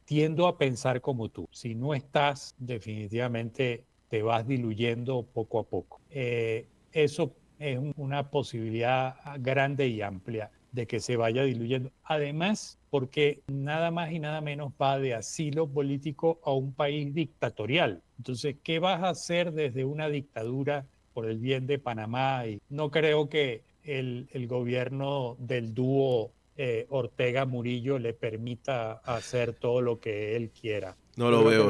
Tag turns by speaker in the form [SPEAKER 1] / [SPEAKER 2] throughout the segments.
[SPEAKER 1] tiendo a pensar como tú. Si no estás, definitivamente te vas diluyendo poco a poco. Eso es una posibilidad grande y amplia de que se vaya diluyendo. Además, porque nada más y nada menos va de asilo político a un país dictatorial. Entonces, ¿qué vas a hacer desde una dictadura por el bien de Panamá? Y no creo que el gobierno del dúo Ortega Murillo le permita hacer todo lo que él quiera.
[SPEAKER 2] No
[SPEAKER 1] Yo
[SPEAKER 2] lo
[SPEAKER 1] creo que
[SPEAKER 2] veo,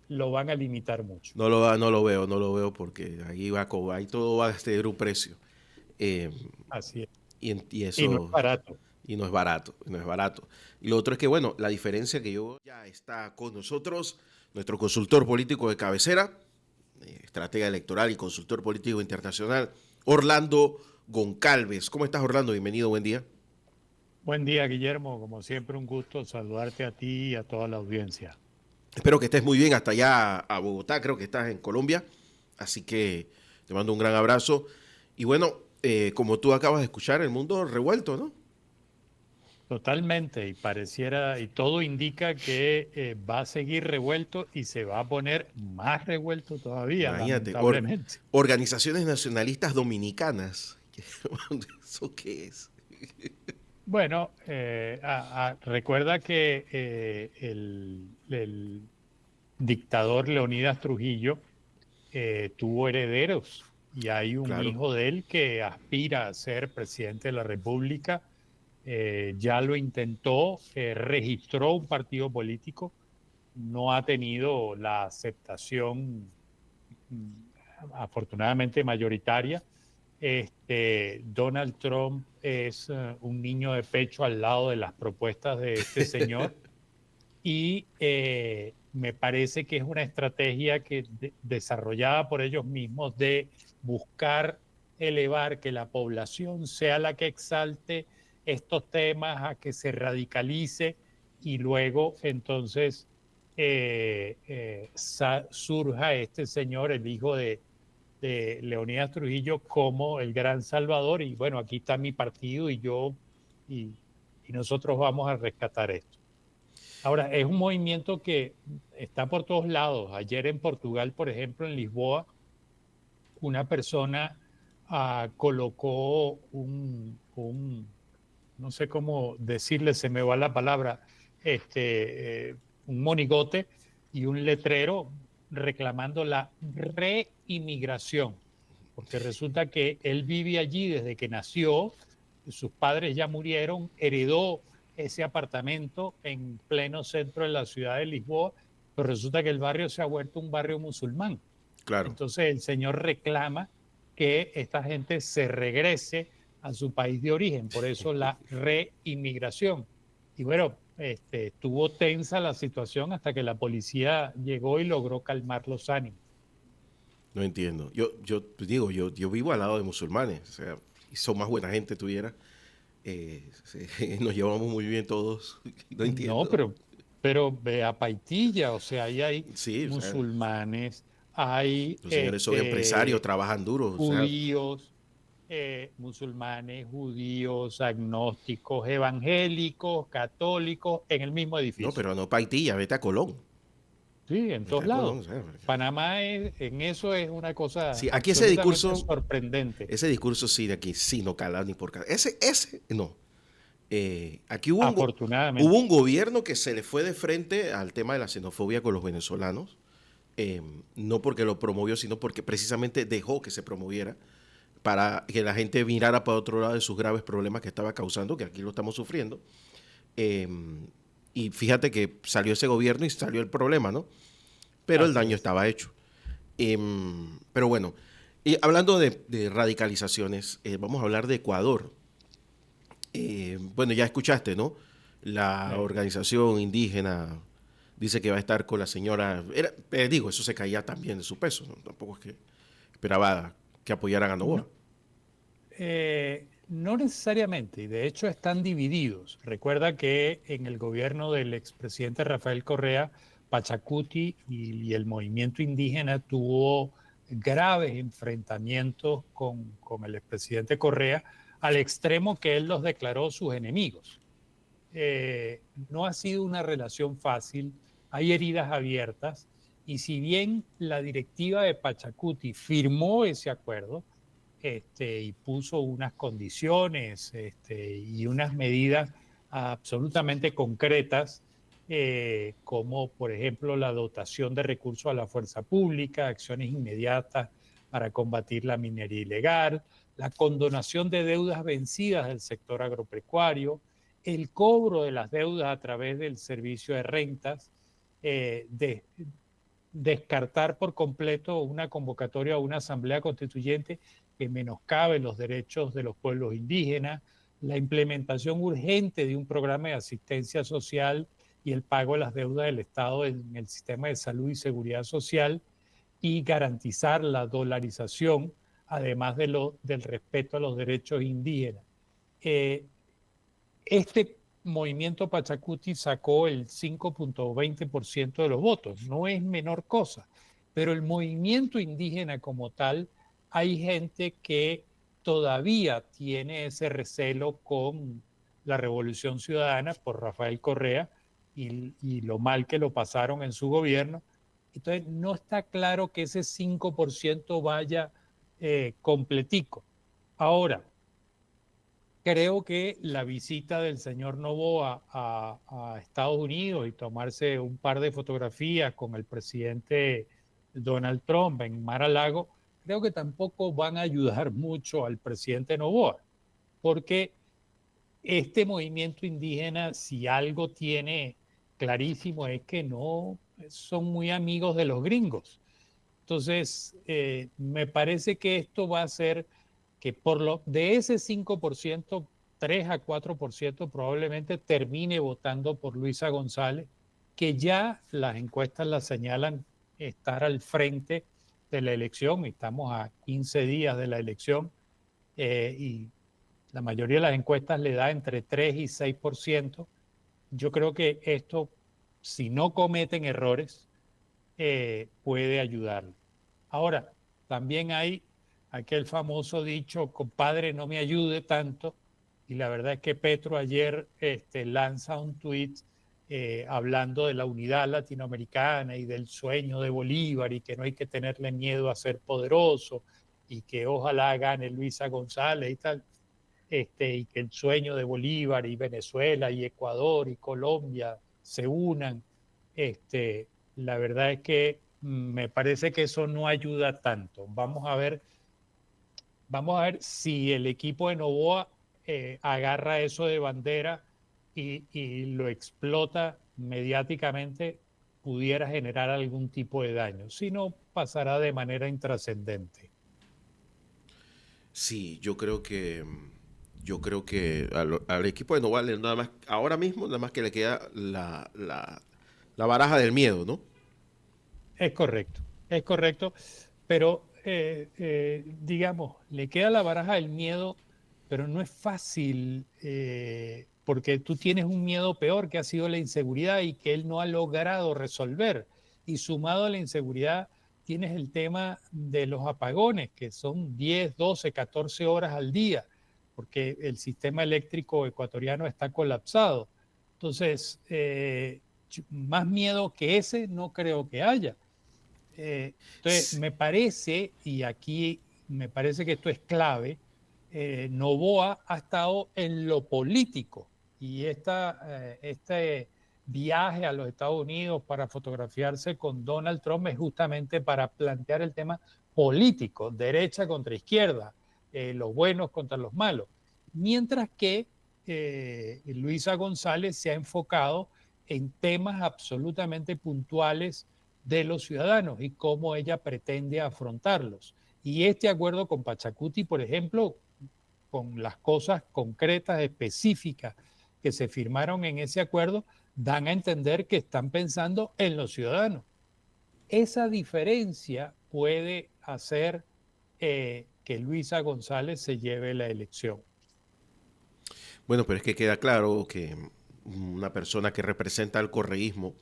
[SPEAKER 1] lo van a limitar mucho.
[SPEAKER 2] no lo veo porque ahí todo va a tener un precio. Eh,
[SPEAKER 1] Así es.
[SPEAKER 2] y
[SPEAKER 1] Y no es
[SPEAKER 2] eso,
[SPEAKER 1] barato.
[SPEAKER 2] y no es barato, no es barato. Y lo otro es que, bueno, la diferencia que yo ya está con nosotros, nuestro consultor político de cabecera, estratega electoral y consultor político internacional, Orlando Goncalves. ¿Cómo estás, Orlando? Bienvenido, buen día.
[SPEAKER 1] Buen día, Guillermo. Como siempre, un gusto saludarte a ti y a toda la audiencia.
[SPEAKER 2] Espero que estés muy bien hasta allá a Bogotá, creo que estás en Colombia, así que te mando un gran abrazo. Y bueno, como tú acabas de escuchar, el mundo revuelto, ¿no?
[SPEAKER 1] Totalmente, y pareciera, y todo indica que va a seguir revuelto y se va a poner más revuelto todavía,
[SPEAKER 2] Imagínate,
[SPEAKER 1] lamentablemente.
[SPEAKER 2] organizaciones nacionalistas dominicanas. ¿Eso qué es?
[SPEAKER 1] Bueno, recuerda que el dictador Leonidas Trujillo tuvo herederos y hay un
[SPEAKER 2] Claro,
[SPEAKER 1] hijo de él que aspira a ser presidente de la República. Ya lo intentó, registró un partido político, no ha tenido la aceptación mm, afortunadamente mayoritaria. Donald Trump es un niño de pecho al lado de las propuestas de este señor y me parece que es una estrategia desarrollada por ellos mismos de buscar elevar que la población sea la que exalte estos temas, a que se radicalice y luego entonces surja este señor, el hijo de Leonidas Trujillo, como el gran salvador y bueno, aquí está mi partido y yo y, y nosotros vamos a rescatar esto. Ahora, es un movimiento que está por todos lados. Ayer en Portugal, por ejemplo, en Lisboa, una persona colocó no sé cómo decirle, se me va la palabra, un monigote y un letrero reclamando la reinmigración, porque resulta que él vive allí desde que nació, sus padres ya murieron, heredó ese apartamento en pleno centro de la ciudad de Lisboa, pero resulta que el barrio se ha vuelto un barrio musulmán.
[SPEAKER 2] claro.
[SPEAKER 1] Entonces el señor reclama que esta gente se regrese a su país de origen, por eso la reinmigración. Y bueno, estuvo tensa la situación hasta que la policía llegó y logró calmar los ánimos.
[SPEAKER 2] No entiendo. Yo te digo, yo vivo al lado de musulmanes, o sea, y son más buena gente tuviera. Nos llevamos muy bien todos. No
[SPEAKER 1] No,
[SPEAKER 2] entiendo.
[SPEAKER 1] pero ve a Paitilla, o sea, ahí hay
[SPEAKER 2] Sí, o sea,
[SPEAKER 1] musulmanes, hay
[SPEAKER 2] los señores son empresarios, trabajan duro, o sea,
[SPEAKER 1] judíos, musulmanes, judíos, agnósticos, evangélicos, católicos, en el mismo
[SPEAKER 2] no,
[SPEAKER 1] edificio.
[SPEAKER 2] pero no Paitilla, vete a Colón.
[SPEAKER 1] Sí, en
[SPEAKER 2] Vete
[SPEAKER 1] todos
[SPEAKER 2] a Colón,
[SPEAKER 1] lados.
[SPEAKER 2] o sea,
[SPEAKER 1] Panamá en eso es una cosa
[SPEAKER 2] sí, aquí
[SPEAKER 1] absolutamente sorprendente.
[SPEAKER 2] ese discurso sí de aquí, sí, no cala ni por cala. Ese, no. Aquí hubo
[SPEAKER 1] Afortunadamente.
[SPEAKER 2] un gobierno que se le fue de frente al tema de la xenofobia con los venezolanos, no porque lo promovió, sino porque precisamente dejó que se promoviera para que la gente mirara para otro lado de sus graves problemas que estaba causando, que aquí lo estamos sufriendo. Eh, y fíjate que salió ese gobierno y salió el problema, ¿no? Pero el
[SPEAKER 1] Así
[SPEAKER 2] daño
[SPEAKER 1] es.
[SPEAKER 2] estaba hecho. Pero bueno, y hablando de radicalizaciones, vamos a hablar de Ecuador. Bueno, ya escuchaste, ¿no? La
[SPEAKER 1] Eh,
[SPEAKER 2] organización indígena dice que va a estar con la señora. Digo, eso se caía también de su peso, ¿no? Tampoco es que esperaba que apoyaran a Novoa.
[SPEAKER 1] no, no necesariamente, y de hecho están divididos. Recuerda que en el gobierno del expresidente Rafael Correa, Pachacuti y el movimiento indígena tuvo graves enfrentamientos con el expresidente Correa, al extremo que él los declaró sus enemigos. no ha sido una relación fácil, hay heridas abiertas, y si bien la directiva de Pachacuti firmó ese acuerdo y puso unas condiciones y unas medidas absolutamente concretas, como por ejemplo la dotación de recursos a la fuerza pública, acciones inmediatas para combatir la minería ilegal, la condonación de deudas vencidas del sector agropecuario, el cobro de las deudas a través del servicio de rentas, de descartar por completo una convocatoria a una asamblea constituyente que menoscabe los derechos de los pueblos indígenas, la implementación urgente de un programa de asistencia social y el pago de las deudas del Estado en el sistema de salud y seguridad social, y garantizar la dolarización, además del respeto a los derechos indígenas. Eh, este movimiento Pachacuti sacó el 5.20% de los votos, no es menor cosa, pero el movimiento indígena como tal, hay gente que todavía tiene ese recelo con la Revolución Ciudadana por Rafael Correa y lo mal que lo pasaron en su gobierno. Entonces no está claro que ese 5% vaya completico. Ahora, creo que la visita del señor Noboa a Estados Unidos y tomarse un par de fotografías con el presidente Donald Trump en Mar-a-Lago, creo que tampoco van a ayudar mucho al presidente Noboa, porque este movimiento indígena, si algo tiene clarísimo, es que no son muy amigos de los gringos. Entonces, me parece que esto va a ser que de ese 5%, 3 a 4% probablemente termine votando por Luisa González, que ya las encuestas la señalan estar al frente de la elección, y estamos a 15 días de la elección, y la mayoría de las encuestas le da entre 3 y 6%. Yo creo que esto, si no cometen errores, puede ayudarle. Ahora, también hay aquel famoso dicho, compadre, no me ayude tanto, y la verdad es que Petro ayer lanza un tuit hablando de la unidad latinoamericana y del sueño de Bolívar, y que no hay que tenerle miedo a ser poderoso, y que ojalá gane Luisa González y tal, y que el sueño de Bolívar y Venezuela y Ecuador y Colombia se unan. La verdad es que me parece que eso no ayuda tanto. Vamos a ver si el equipo de Novoa agarra eso de bandera y lo explota mediáticamente, pudiera generar algún tipo de daño. Si no, pasará de manera intrascendente.
[SPEAKER 2] Sí, yo creo que al equipo de Noval nada más, ahora mismo nada más que le queda la baraja del miedo, ¿no?
[SPEAKER 1] Es correcto, pero digamos, le queda la baraja del miedo, pero no es fácil, porque tú tienes un miedo peor que ha sido la inseguridad y que él no ha logrado resolver. Y sumado a la inseguridad, tienes el tema de los apagones, que son 10, 12, 14 horas al día, porque el sistema eléctrico ecuatoriano está colapsado. Entonces, más miedo que ese no creo que haya. Entonces, me parece, y aquí me parece que esto es clave, Noboa ha estado en lo político, y este viaje a los Estados Unidos para fotografiarse con Donald Trump es justamente para plantear el tema político, derecha contra izquierda, los buenos contra los malos. Mientras que Luisa González se ha enfocado en temas absolutamente puntuales de los ciudadanos y cómo ella pretende afrontarlos. Y este acuerdo con Pachacuti, por ejemplo, con las cosas concretas, específicas que se firmaron en ese acuerdo, dan a entender que están pensando en los ciudadanos. Esa diferencia puede hacer que Luisa González se lleve la elección.
[SPEAKER 2] Bueno, pero es que queda claro que una persona que representa al correísmo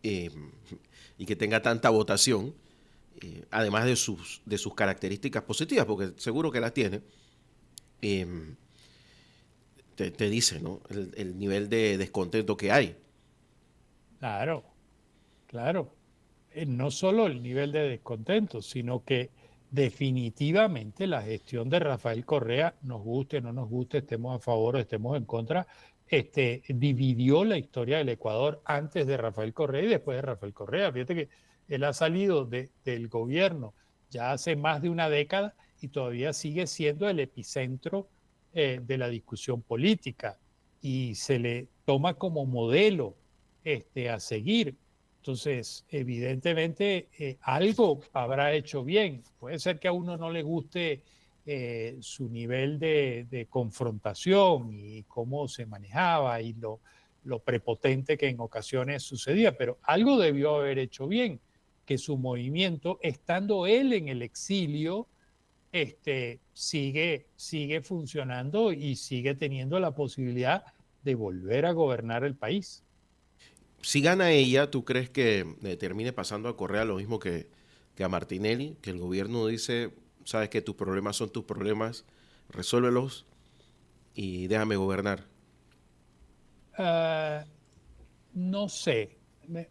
[SPEAKER 2] eh, y que tenga tanta votación, además de sus características positivas, porque seguro que las tiene, eh, te dice, ¿no? El nivel de descontento que hay.
[SPEAKER 1] Claro, claro. No solo el nivel de descontento, sino que definitivamente la gestión de Rafael Correa, nos guste, no nos guste, estemos a favor o estemos en contra, dividió la historia del Ecuador antes de Rafael Correa y después de Rafael Correa. Fíjate que él ha salido del gobierno ya hace más de una década y todavía sigue siendo el epicentro de la discusión política y se le toma como modelo a seguir. Entonces, evidentemente, algo habrá hecho bien. Puede ser que a uno no le guste su nivel de confrontación y cómo se manejaba y lo prepotente que en ocasiones sucedía, pero algo debió haber hecho bien, que su movimiento, estando él en el exilio, sigue funcionando y sigue teniendo la posibilidad de volver a gobernar el país.
[SPEAKER 2] Si gana ella, ¿tú crees que termine pasando a Correa lo mismo que a Martinelli? Que el gobierno dice, sabes que tus problemas son tus problemas, resuélvelos y déjame gobernar.
[SPEAKER 1] Uh, No sé,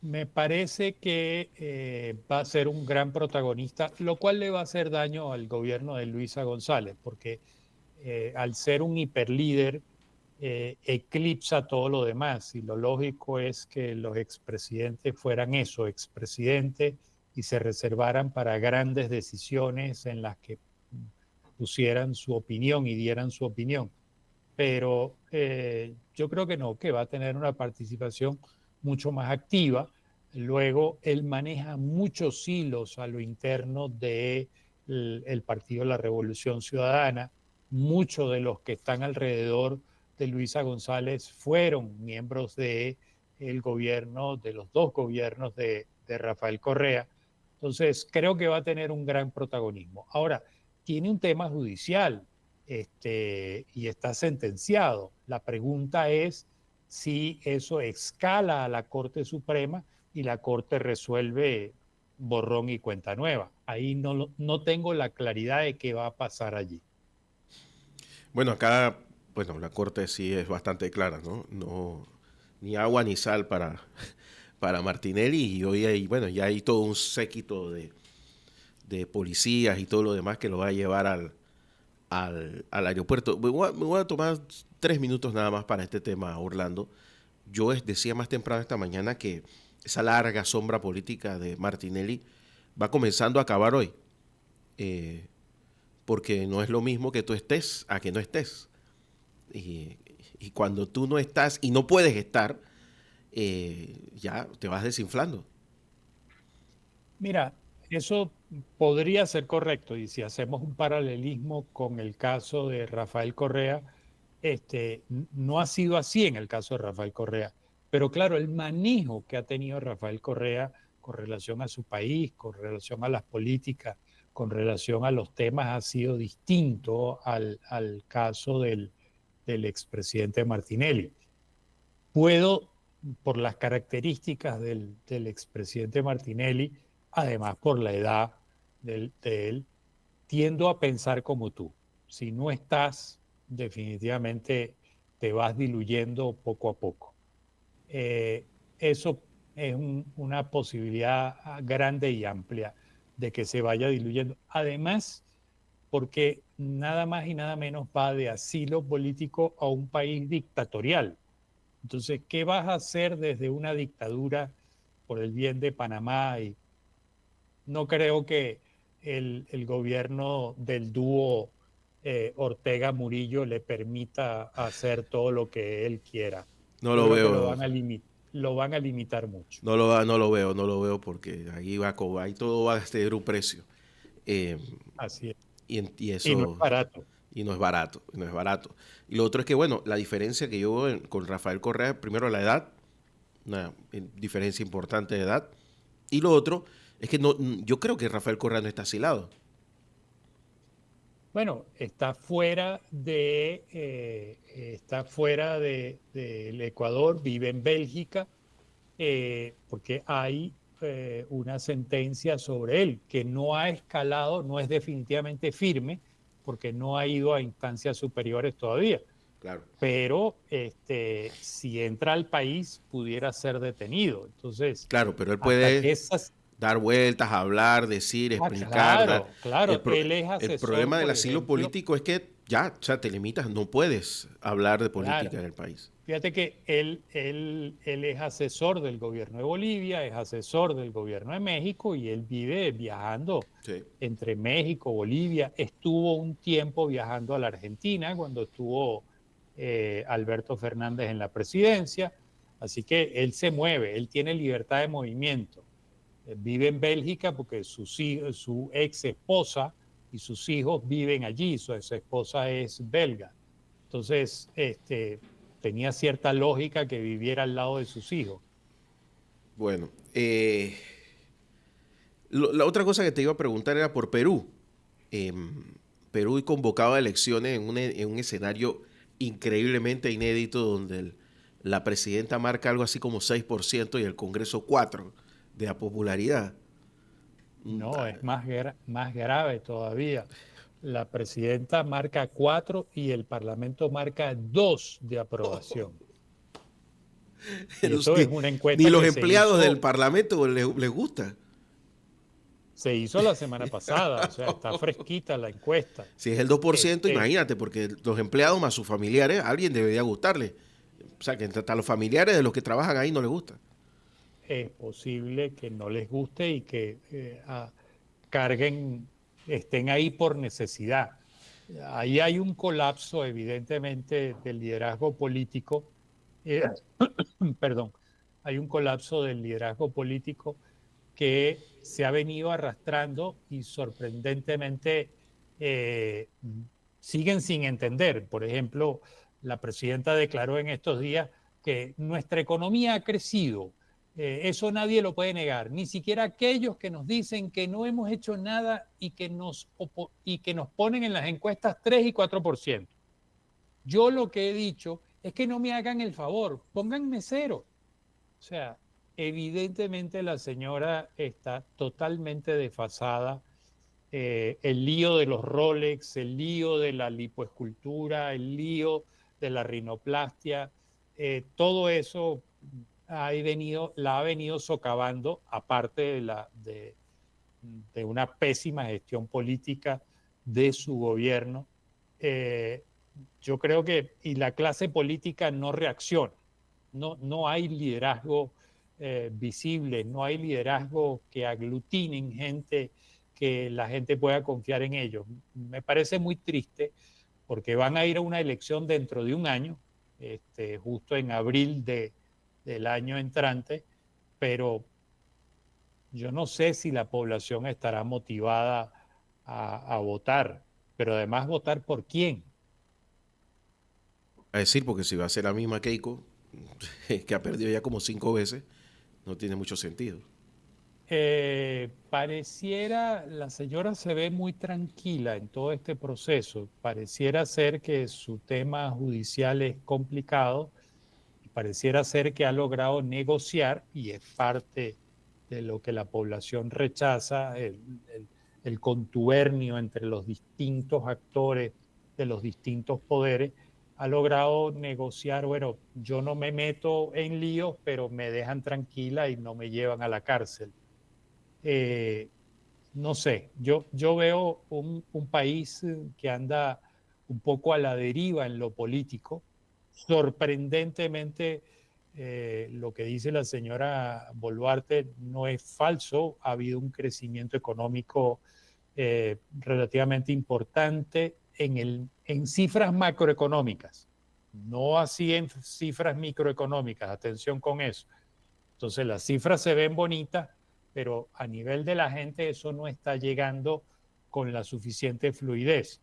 [SPEAKER 1] me parece que va a ser un gran protagonista, lo cual le va a hacer daño al gobierno de Luisa González, porque al ser un hiperlíder, eclipsa todo lo demás y lo lógico es que los expresidentes fueran eso, expresidentes, y se reservaran para grandes decisiones en las que pusieran su opinión y dieran su opinión, pero yo creo que no, que va a tener una participación mucho más activa. Luego, él maneja muchos hilos a lo interno del el Partido de la Revolución Ciudadana. Muchos de los que están alrededor de Luisa González fueron miembros de el gobierno, de los dos gobiernos de Rafael Correa. Entonces, creo que va a tener un gran protagonismo. Ahora, tiene un tema judicial y está sentenciado. La pregunta es si eso escala a la Corte Suprema y la Corte resuelve borrón y cuenta nueva. Ahí no tengo la claridad de qué va a pasar allí.
[SPEAKER 2] Bueno, acá, bueno, la corte sí es bastante clara, ¿no? No, ni agua ni sal para Martinelli y hoy hay, bueno, ya hay todo un séquito de policías y todo lo demás que lo va a llevar al aeropuerto. Me voy a tomar 3 minutos nada más para este tema, Orlando. Yo decía más temprano esta mañana que esa larga sombra política de Martinelli va comenzando a acabar hoy. Eh, Porque no es lo mismo que tú estés a que no estés. Y, y cuando tú no estás y no puedes estar, ya te vas desinflando.
[SPEAKER 1] Mira, eso podría ser correcto y si hacemos un paralelismo con el caso de Rafael Correa, no ha sido así en el caso de Rafael Correa. Pero claro, el manejo que ha tenido Rafael Correa con relación a su país, con relación a las políticas, con relación a los temas ha sido distinto al caso del expresidente Martinelli. Puedo, por las características del expresidente Martinelli, además por la edad de él, tiendo a pensar como tú. Si no estás, definitivamente te vas diluyendo poco a poco. Eso es una posibilidad grande y amplia de que se vaya diluyendo. Además, porque nada más y nada menos va de asilo político a un país dictatorial. Entonces, ¿qué vas a hacer desde una dictadura por el bien de Panamá? Y no creo que el gobierno del dúo Ortega-Murillo le permita hacer todo lo que él quiera.
[SPEAKER 2] No
[SPEAKER 1] Yo
[SPEAKER 2] lo
[SPEAKER 1] creo que
[SPEAKER 2] veo,
[SPEAKER 1] lo van a limitar mucho.
[SPEAKER 2] no lo veo porque ahí va, ahí todo va a tener un precio. Eh,
[SPEAKER 1] Así es.
[SPEAKER 2] y
[SPEAKER 1] Y no es
[SPEAKER 2] eso,
[SPEAKER 1] barato.
[SPEAKER 2] y no es barato, no es barato. Y lo otro es que, bueno, la diferencia que yo veo con Rafael Correa, primero la edad, una diferencia importante de edad. Y lo otro es que no, yo creo que Rafael Correa no está asilado.
[SPEAKER 1] Bueno, está fuera del Ecuador, vive en Bélgica, porque hay una sentencia sobre él que no ha escalado, no es definitivamente firme, porque no ha ido a instancias superiores todavía.
[SPEAKER 2] claro.
[SPEAKER 1] pero si entra al país pudiera ser detenido. Entonces,
[SPEAKER 2] Claro, pero él
[SPEAKER 1] hasta que
[SPEAKER 2] puede
[SPEAKER 1] esas...
[SPEAKER 2] dar vueltas, hablar, decir, explicar.
[SPEAKER 1] Claro,
[SPEAKER 2] El,
[SPEAKER 1] claro,
[SPEAKER 2] pro-
[SPEAKER 1] él es
[SPEAKER 2] el
[SPEAKER 1] asesor,
[SPEAKER 2] problema del
[SPEAKER 1] por
[SPEAKER 2] asilo
[SPEAKER 1] ejemplo,
[SPEAKER 2] político es que ya, o sea, te limitas, no puedes hablar de
[SPEAKER 1] claro.
[SPEAKER 2] política en el país.
[SPEAKER 1] Fíjate que él es asesor del gobierno de Bolivia, es asesor del gobierno de México y él vive viajando
[SPEAKER 2] Sí.
[SPEAKER 1] entre México, Bolivia. Estuvo un tiempo viajando a la Argentina cuando estuvo Alberto Fernández en la presidencia. Así que él se mueve, él tiene libertad de movimiento. Vive en Bélgica porque su ex esposa y sus hijos viven allí. Su ex esposa es belga. Entonces, tenía cierta lógica que viviera al lado de sus hijos.
[SPEAKER 2] Bueno, la otra cosa que te iba a preguntar era por Perú. Perú convocaba elecciones en un escenario increíblemente inédito donde la presidenta marca algo así como 6% y el Congreso 4% de la popularidad.
[SPEAKER 1] No, es más grave todavía. La presidenta marca 4 y el Parlamento marca 2 de aprobación. Y eso es una
[SPEAKER 2] Ni
[SPEAKER 1] encuesta
[SPEAKER 2] los
[SPEAKER 1] que
[SPEAKER 2] empleados del Parlamento les gusta.
[SPEAKER 1] se hizo la semana pasada, o sea, está fresquita la encuesta.
[SPEAKER 2] Si es el 2%,
[SPEAKER 1] Este,
[SPEAKER 2] imagínate, porque los empleados más sus familiares, a alguien debería gustarle. O sea, que hasta los familiares de los que trabajan ahí no les gusta.
[SPEAKER 1] es posible que no les guste y que carguen, estén ahí por necesidad. Ahí hay un colapso, evidentemente, del liderazgo político. eh, perdón, hay un colapso del liderazgo político que se ha venido arrastrando y sorprendentemente siguen sin entender. Por ejemplo, la presidenta declaró en estos días que nuestra economía ha crecido. Eso nadie lo puede negar, ni siquiera aquellos que nos dicen que no hemos hecho nada y que nos ponen en las encuestas 3 y 4%. Yo lo que he dicho es que no me hagan el favor, pónganme cero. O sea, evidentemente la señora está totalmente desfasada. El lío de los Rolex, el lío de la lipoescultura, el lío de la rinoplastia, todo eso la ha venido socavando, aparte de una pésima gestión política de su gobierno. Eh, yo creo que, y la clase política no reacciona, no hay liderazgo visible, no hay liderazgo que aglutinen gente, que la gente pueda confiar en ellos. Me parece muy triste porque van a ir a una elección dentro de un año, justo en abril del año entrante, pero yo no sé si la población estará motivada a votar, pero además votar por quién.
[SPEAKER 2] A decir, porque si va a ser la misma Keiko, que ha perdido ya como 5 veces, no tiene mucho sentido.
[SPEAKER 1] Pareciera, la señora se ve muy tranquila en todo este proceso. Pareciera ser que su tema judicial es complicado y pareciera ser que ha logrado negociar y es parte de lo que la población rechaza, el contubernio entre los distintos actores de los distintos poderes. Ha logrado negociar, bueno, yo no me meto en líos, pero me dejan tranquila y no me llevan a la cárcel. eh, no sé, yo veo un país que anda un poco a la deriva en lo político. Sorprendentemente, lo que dice la señora Boluarte no es falso. Ha habido un crecimiento económico relativamente importante en cifras macroeconómicas, no así en cifras microeconómicas. Atención con eso. Entonces las cifras se ven bonitas, pero a nivel de la gente eso no está llegando con la suficiente fluidez.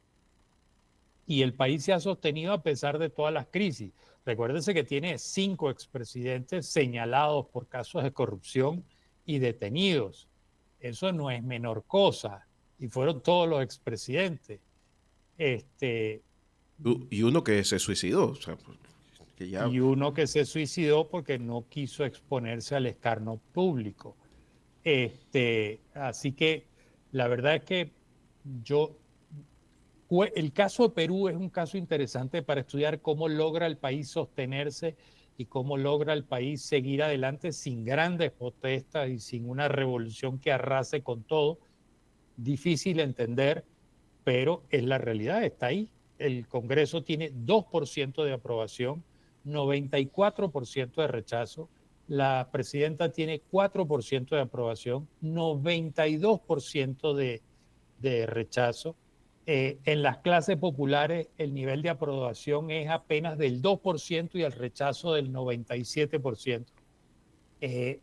[SPEAKER 1] Y el país se ha sostenido a pesar de todas las crisis. Recuérdense que tiene 5 expresidentes señalados por casos de corrupción y detenidos. Eso no es menor cosa. Y fueron todos los expresidentes. Este,
[SPEAKER 2] Y uno que se suicidó, o sea, que ya.
[SPEAKER 1] y uno que se suicidó porque no quiso exponerse al escarnio público. Así que la verdad es que yo El caso de Perú es un caso interesante para estudiar cómo logra el país sostenerse y cómo logra el país seguir adelante sin grandes protestas y sin una revolución que arrase con todo. Difícil entender, pero es la realidad, está ahí. El Congreso tiene 2% de aprobación, 94% de rechazo. La presidenta tiene 4% de aprobación, 92% de rechazo. En las clases populares el nivel de aprobación es apenas del 2% y el rechazo del 97%. Eh,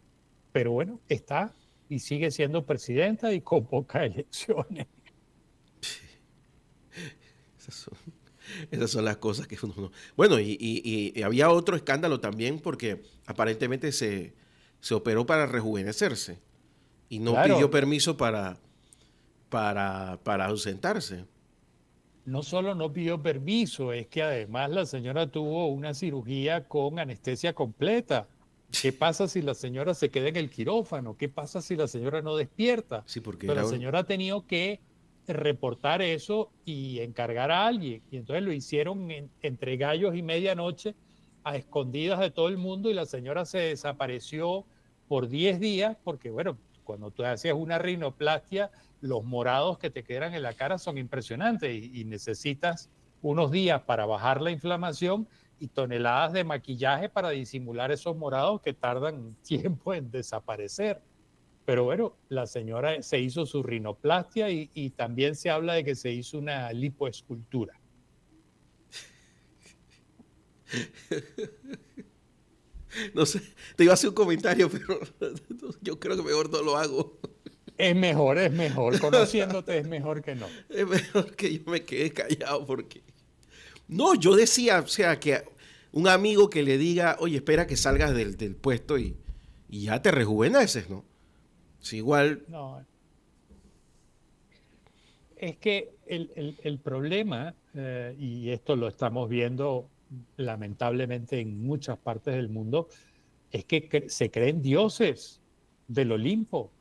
[SPEAKER 1] pero bueno, está y sigue siendo presidenta y convoca elecciones.
[SPEAKER 2] Esas son, esas son las cosas que uno no... Bueno, y había otro escándalo también porque aparentemente se operó para rejuvenecerse y no pidió
[SPEAKER 1] Claro,
[SPEAKER 2] permiso para ausentarse.
[SPEAKER 1] no solo no pidió permiso, es que además la señora tuvo una cirugía con anestesia completa. ¿Qué pasa si la señora se queda en el quirófano? ¿Qué pasa si la señora no despierta?
[SPEAKER 2] Sí, porque
[SPEAKER 1] Entonces
[SPEAKER 2] era
[SPEAKER 1] la
[SPEAKER 2] un...
[SPEAKER 1] señora ha tenido que reportar eso y encargar a alguien. Y entonces lo hicieron entre gallos y medianoche, a escondidas de todo el mundo, y la señora se desapareció por 10 días porque, bueno, cuando tú haces una rinoplastia, los morados que te quedan en la cara son impresionantes y necesitas unos días para bajar la inflamación y toneladas de maquillaje para disimular esos morados que tardan tiempo en desaparecer. Pero bueno, la señora se hizo su rinoplastia y también se habla de que se hizo una lipoescultura.
[SPEAKER 2] No sé, te iba a hacer un comentario, pero yo creo que mejor no lo hago.
[SPEAKER 1] Es mejor, conociéndote es mejor que no.
[SPEAKER 2] Es mejor que yo me quede callado porque... No, yo decía, o sea, que un amigo que le diga, oye, espera que salgas del puesto y ya te rejuveneces, ¿no? Es igual,
[SPEAKER 1] No, es que el problema, y esto lo estamos viendo lamentablemente en muchas partes del mundo, es que se creen dioses del Olimpo.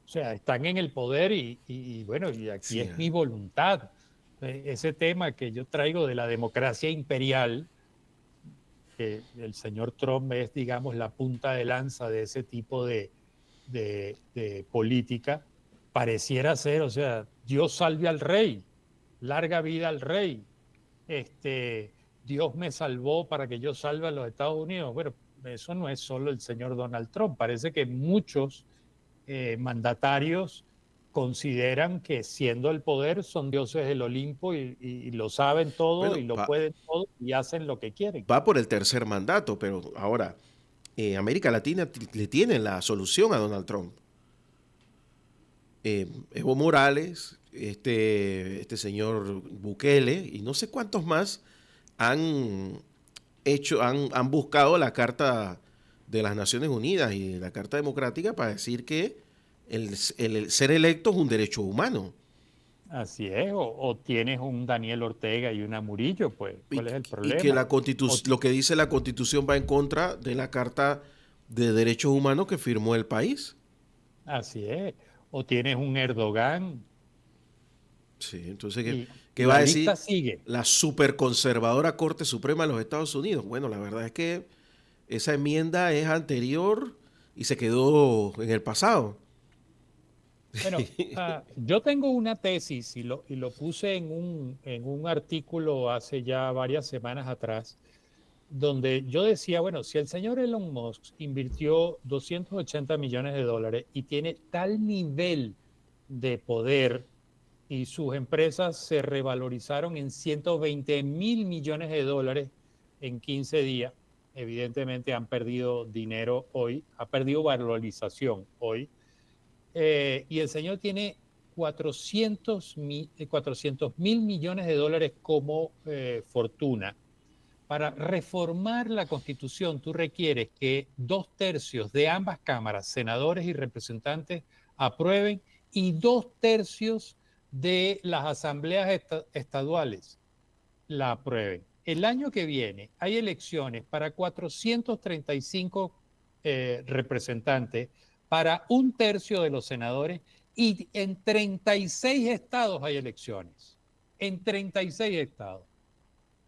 [SPEAKER 1] O sea, están en el poder y bueno, y aquí
[SPEAKER 2] sí,
[SPEAKER 1] es mi voluntad. Ese tema que yo traigo de la democracia imperial, que el señor Trump es, digamos, la punta de lanza de ese tipo de política, pareciera ser, o sea, Dios salve al rey, larga vida al rey, este, Dios me salvó para que yo salve a los Estados Unidos. Bueno, eso no es solo el señor Donald Trump, parece que muchos mandatarios consideran que siendo el poder son dioses del Olimpo y lo saben todo y
[SPEAKER 2] bueno,
[SPEAKER 1] lo pueden todo y hacen lo que quieren.
[SPEAKER 2] va por el tercer mandato, pero ahora América Latina le tiene la solución a Donald Trump. Evo Morales, este señor Bukele y no sé cuántos más han han buscado la Carta de las Naciones Unidas y la Carta Democrática para decir que el ser electo es un derecho humano.
[SPEAKER 1] Así es, o tienes un Daniel Ortega y una Murillo, pues,
[SPEAKER 2] Y,
[SPEAKER 1] ¿cuál es el
[SPEAKER 2] y que
[SPEAKER 1] problema? O,
[SPEAKER 2] lo que dice la Constitución va en contra de la Carta de Derechos Humanos que firmó el país.
[SPEAKER 1] así es, o tienes un Erdogan
[SPEAKER 2] Sí, entonces,
[SPEAKER 1] y
[SPEAKER 2] ¿qué va a
[SPEAKER 1] la lista
[SPEAKER 2] decir
[SPEAKER 1] sigue.
[SPEAKER 2] la superconservadora Corte Suprema de los Estados Unidos? Bueno, la verdad es que esa enmienda es anterior y se quedó en el pasado.
[SPEAKER 1] Bueno, yo tengo una tesis y lo puse en un artículo hace ya varias semanas atrás, donde yo decía, bueno, si el señor Elon Musk invirtió 280 millones de dólares y tiene tal nivel de poder y sus empresas se revalorizaron en 120 mil millones de dólares en 15 días, evidentemente han perdido dinero hoy, ha perdido valorización hoy, y el señor tiene 400 mil millones de dólares como fortuna. Para reformar la Constitución, tú requieres que 2/3 de ambas cámaras, senadores y representantes, aprueben y 2/3 de las asambleas estaduales la aprueben. El año que viene hay elecciones para 435 representantes, para 1/3 de los senadores y en 36 estados hay elecciones. en 36 estados.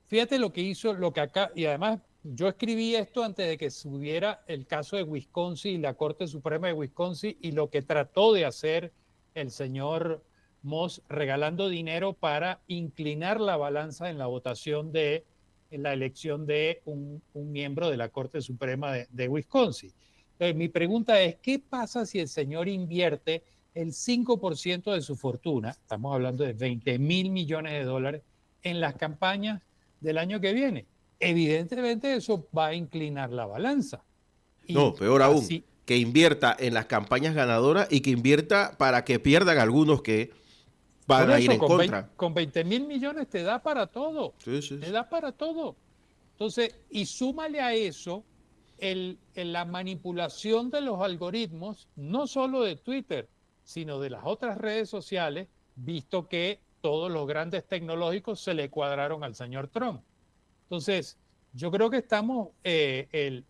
[SPEAKER 1] Fíjate lo que hizo, lo que acá, y además yo escribí esto antes de que subiera el caso de Wisconsin y la Corte Suprema de Wisconsin y lo que trató de hacer el señor Moss regalando dinero para inclinar la balanza en la votación de en la elección de un miembro de la Corte Suprema de Wisconsin. Entonces, mi pregunta es, ¿qué pasa si el señor invierte el 5% de su fortuna, estamos hablando de 20.000 millones de dólares, en las campañas del año que viene? Evidentemente eso va a inclinar la balanza.
[SPEAKER 2] No,
[SPEAKER 1] Y
[SPEAKER 2] peor aún,
[SPEAKER 1] así,
[SPEAKER 2] que invierta en las campañas ganadoras y que invierta para que pierdan algunos que van
[SPEAKER 1] por
[SPEAKER 2] a ir
[SPEAKER 1] eso
[SPEAKER 2] en contra.
[SPEAKER 1] con 20.000 millones te da para todo,
[SPEAKER 2] Sí, sí,
[SPEAKER 1] te
[SPEAKER 2] sí.
[SPEAKER 1] da para todo. Entonces, y súmale a eso la manipulación de los algoritmos, no solo de Twitter, sino de las otras redes sociales, visto que todos los grandes tecnológicos se le cuadraron al señor Trump. Entonces, yo creo que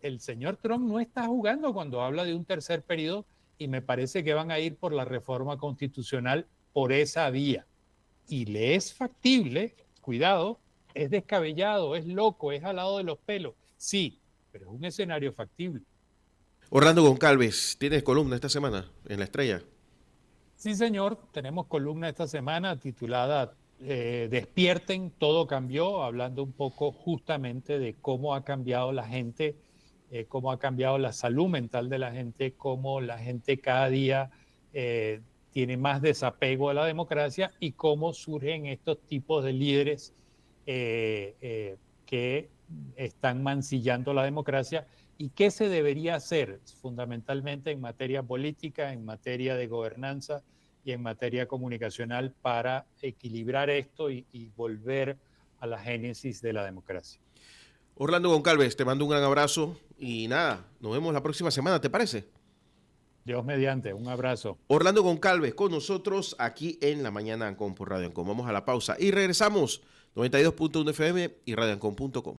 [SPEAKER 1] el señor Trump no está jugando cuando habla de un tercer periodo y me parece que van a ir por la reforma constitucional por esa vía. Y le es factible, cuidado, es descabellado, es loco, es jalado de los pelos. Sí, pero es un escenario factible.
[SPEAKER 2] Orlando Goncalves, ¿tienes columna esta semana en La Estrella?
[SPEAKER 1] Sí, señor, tenemos columna esta semana titulada Despierten, todo cambió, hablando un poco justamente de cómo ha cambiado la gente, cómo ha cambiado la salud mental de la gente, cómo la gente cada día tiene más desapego a la democracia y cómo surgen estos tipos de líderes que están mancillando la democracia y qué se debería hacer fundamentalmente en materia política, en materia de gobernanza y en materia comunicacional para equilibrar esto y volver a la génesis de la democracia.
[SPEAKER 2] Orlando Goncalves, te mando un gran abrazo y nada, nos vemos la próxima semana, ¿te parece?
[SPEAKER 1] Dios mediante, un abrazo.
[SPEAKER 2] Orlando Goncalves con nosotros aquí en La Mañana Ancon por Radio Ancon. Vamos a la pausa y regresamos. 92.1 FM y radioancon.com.